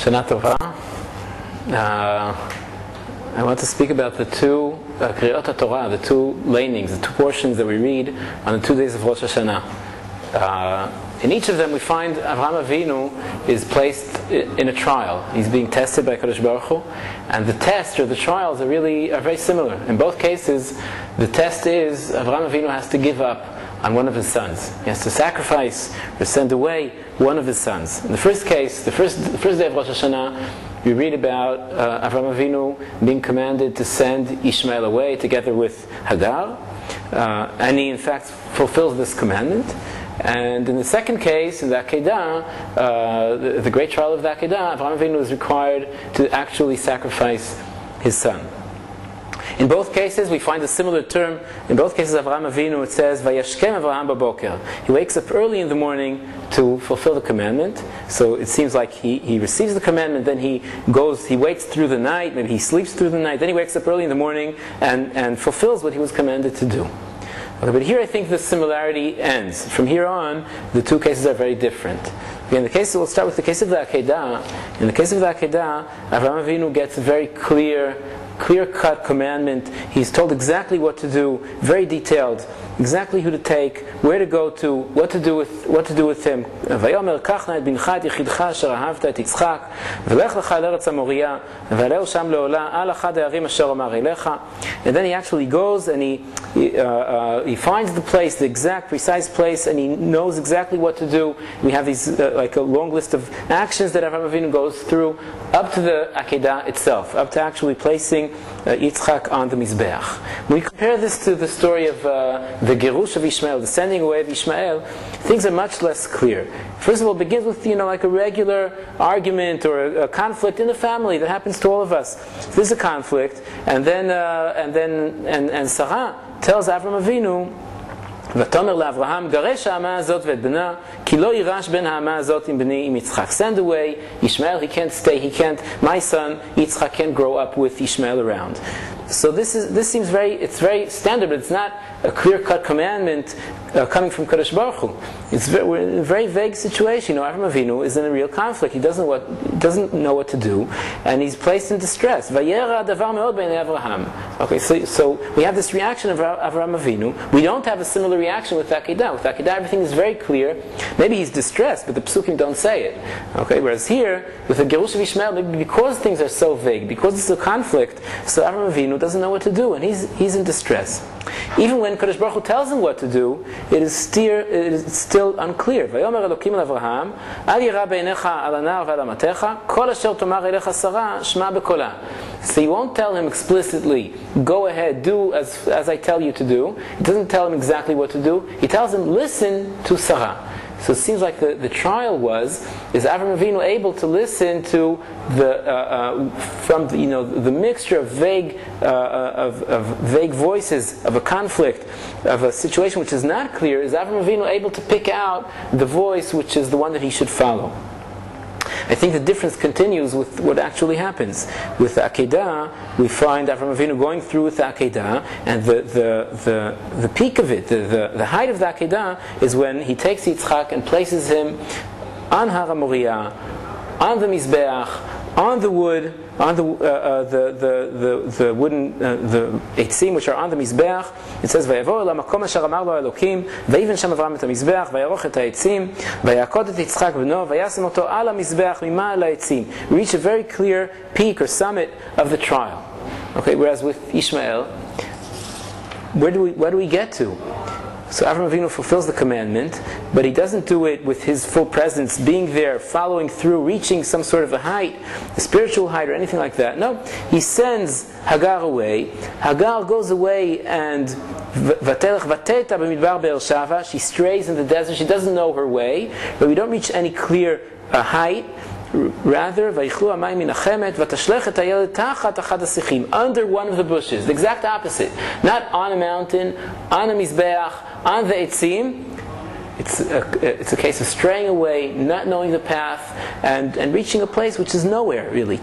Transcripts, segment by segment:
Shana Tova. I want to speak about the two Kriyot Torah, the two lanings, the two portions that we read on the 2 days of Rosh Hashanah. In each of them we find Avraham Avinu is placed in a trial. He's being tested by Kadosh Baruch Hu, and the test or the trials are very similar. In both cases, the test is Avraham Avinu has to give up on one of his sons. He has to sacrifice or send away one of his sons. In the first case, the first day of Rosh Hashanah, we read about Avraham Avinu being commanded to send Ishmael away together with Hagar, and he in fact fulfills this commandment. And in the second case, in the Akedah, the great trial of the Akedah, Avraham Avinu is required to actually sacrifice his son. In both cases, we find a similar term. In both cases, Avraham Avinu, it says, "Vayashkem Avraham baboker." He wakes up early in the morning to fulfill the commandment. So it seems like he receives the commandment, then he waits through the night, maybe he sleeps through the night, then he wakes up early in the morning and fulfills what he was commanded to do. Okay, but here I think the similarity ends. From here on, the two cases are very different. Okay, we'll start with the case of the Akedah. In the case of the Akedah, Avraham Avinu gets a very clear-cut commandment. He's told exactly what to do, very detailed, exactly who to take, where to go to, what to do with him. "Vayomer kach et bincha et yichidcha asher ahavta et Yitzchak, v'lech lecha el eretz haMoriah, v'aleu sham leola al achad ha'arim asher amar elecha." And then he actually goes and he finds the place, the exact, precise place, and he knows exactly what to do. We have these like a long list of actions that Avraham Avinu goes through up to the Akedah itself, up to actually placing Yitzchak on the Mizbeach. When we compare this to the story of the Gerush of Ishmael, the sending away of Ishmael, things are much less clear. First of all, it begins with like a regular argument or a conflict in the family that happens to all of us. So there's a conflict, and then Sarah tells Avraham Avinu, "V'tomer leAvraham garesh ha'ama hazot v'et bena, ki lo yirash ben ha'ama hazot im bnei im Yitzchak." Send away Ishmael. He can't stay. My son Yitzchak can't grow up with Ishmael around. So this seems it's very standard, but it's not a clear-cut commandment coming from Kadosh Baruch Hu. We're in a very vague situation. Avraham Avinu is in a real conflict. He doesn't know what to do, and he's placed in distress. Vayera davar meod b'nei Avraham. Okay, so we have this reaction of Avraham Avinu. We don't have a similar reaction with Akedah. With Akedah, everything is very clear. Maybe he's distressed, but the Psukim don't say it. Okay, whereas here, with the Gerush of Ishmael, maybe because things are so vague, because it's a conflict, so Avraham Avinu doesn't know what to do, and he's in distress. Even when Kadosh Baruch Hu tells him what to do, it is still unclear. "Vayomer Elokim el Avraham, al yira beinecha al anar ve'al amatecha, kol asher tomar elecha Sarah, shma bekola." So he won't tell him explicitly, "Go ahead, do as I tell you to do." He doesn't tell him exactly what to do. He tells him, "Listen to Sarah." So it seems like the trial is Avraham Avinu able to listen to the mixture of vague voices of a conflict, of a situation which is not clear. Is Avraham Avinu able to pick out the voice which is the one that he should follow? I think the difference continues with what actually happens. With the Akedah, we find Avraham Avinu going through with the Akedah, and the peak of it, the height of the Akedah, is when he takes Yitzchak and places him on Har HaMoriah, on the Mizbeach, on the wood, on the wooden the eitzim which are on the mizbeach. It says, "Vayavo el hamakom asher amar lo Elokim, vayiven sham Avram et hamizbeach, vayaroch et ha'etzim, vayakod et Yitzchak beno, vayasem oto al hamizbeach mima'al ha'etzim." We reach a very clear peak or summit of the trial. Okay, whereas with Ishmael, where do we get to? So Avraham Avinu fulfills the commandment, but he doesn't do it with his full presence, being there, following through, reaching some sort of a height, a spiritual height or anything like that. No, he sends Hagar away. Hagar goes away and she strays in the desert. She doesn't know her way, but we don't reach any clear height. Rather, under one of the bushes. The exact opposite. Not on a mountain, on a mizbeach, on the eitzim. It's a case of straying away, not knowing the path, and reaching a place which is nowhere, really.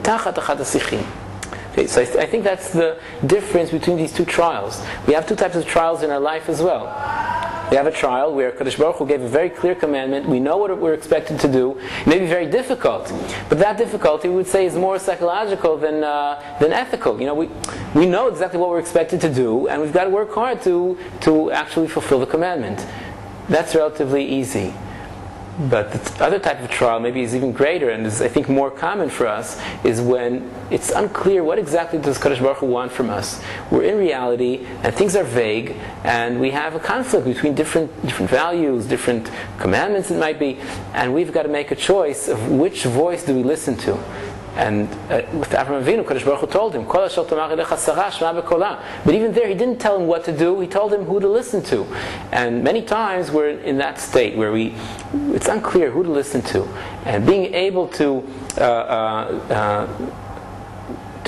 Okay, so I think that's the difference between these two trials. We have two types of trials in our life as well. We have a trial where Kadosh Baruch Hu gave a very clear commandment. We know what we're expected to do. It may be very difficult, but that difficulty we would say is more psychological than ethical. We know exactly what we're expected to do, and we've got to work hard to actually fulfill the commandment. That's relatively easy. But the other type of trial maybe is even greater, and is, I think, more common for us, is when it's unclear what exactly does Kadosh Baruch Hu want from us. We're in reality, and things are vague, and we have a conflict between different values, different commandments it might be, and we've got to make a choice of which voice do we listen to. And with Avraham Avinu, Kadosh Baruch Hu told him, "Kol asher tomar elecha Sarah, shema b'kola." But even there, he didn't tell him what to do. He told him who to listen to. And many times we're in that state where it's unclear who to listen to, and being able to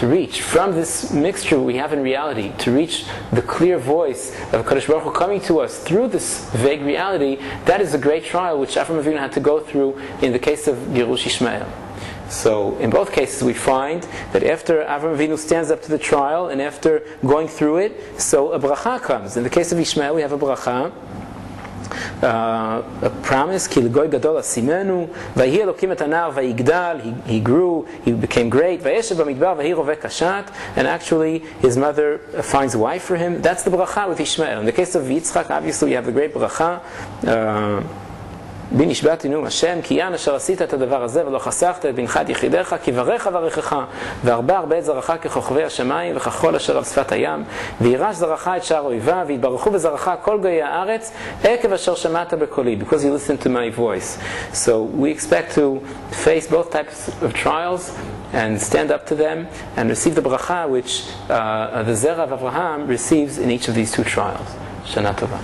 reach from this mixture we have in reality, to reach the clear voice of Kadosh Baruch Hu coming to us through this vague reality. That is a great trial which Avraham Avinu had to go through in the case of Girush Ishmael. So in both cases we find that after Avraham Avinu stands up to the trial and after going through it, so a bracha comes. In the case of Ishmael we have a bracha, a promise, Ki l'goy gadol asimenu, vayhi Elokim et hanar vayigdal, he grew, he became great, vayeshev b'midbar vayhi roveh kashat, and actually his mother finds a wife for him. That's the bracha with Ishmael. In the case of Yitzchak, obviously you have the great bracha, בי נשבעתי נאום השם, כי יען אשר עשית את הדבר הזה ולא חסכת את בנך את יחידך, כי ברך אברכך, והרבה הרבה את זרעך ככוכבי השמיים וכחול אשר על שפת הים, וירש זרעך את שער אויביו, ויתברכו בזרעך כל גויי הארץ, עקב אשר שמעת בקולי, because you listened to my voice. So we expect to face both types of trials and stand up to them and receive the bracha which the Zerah of Abraham receives in each of these two trials. Shana Tova.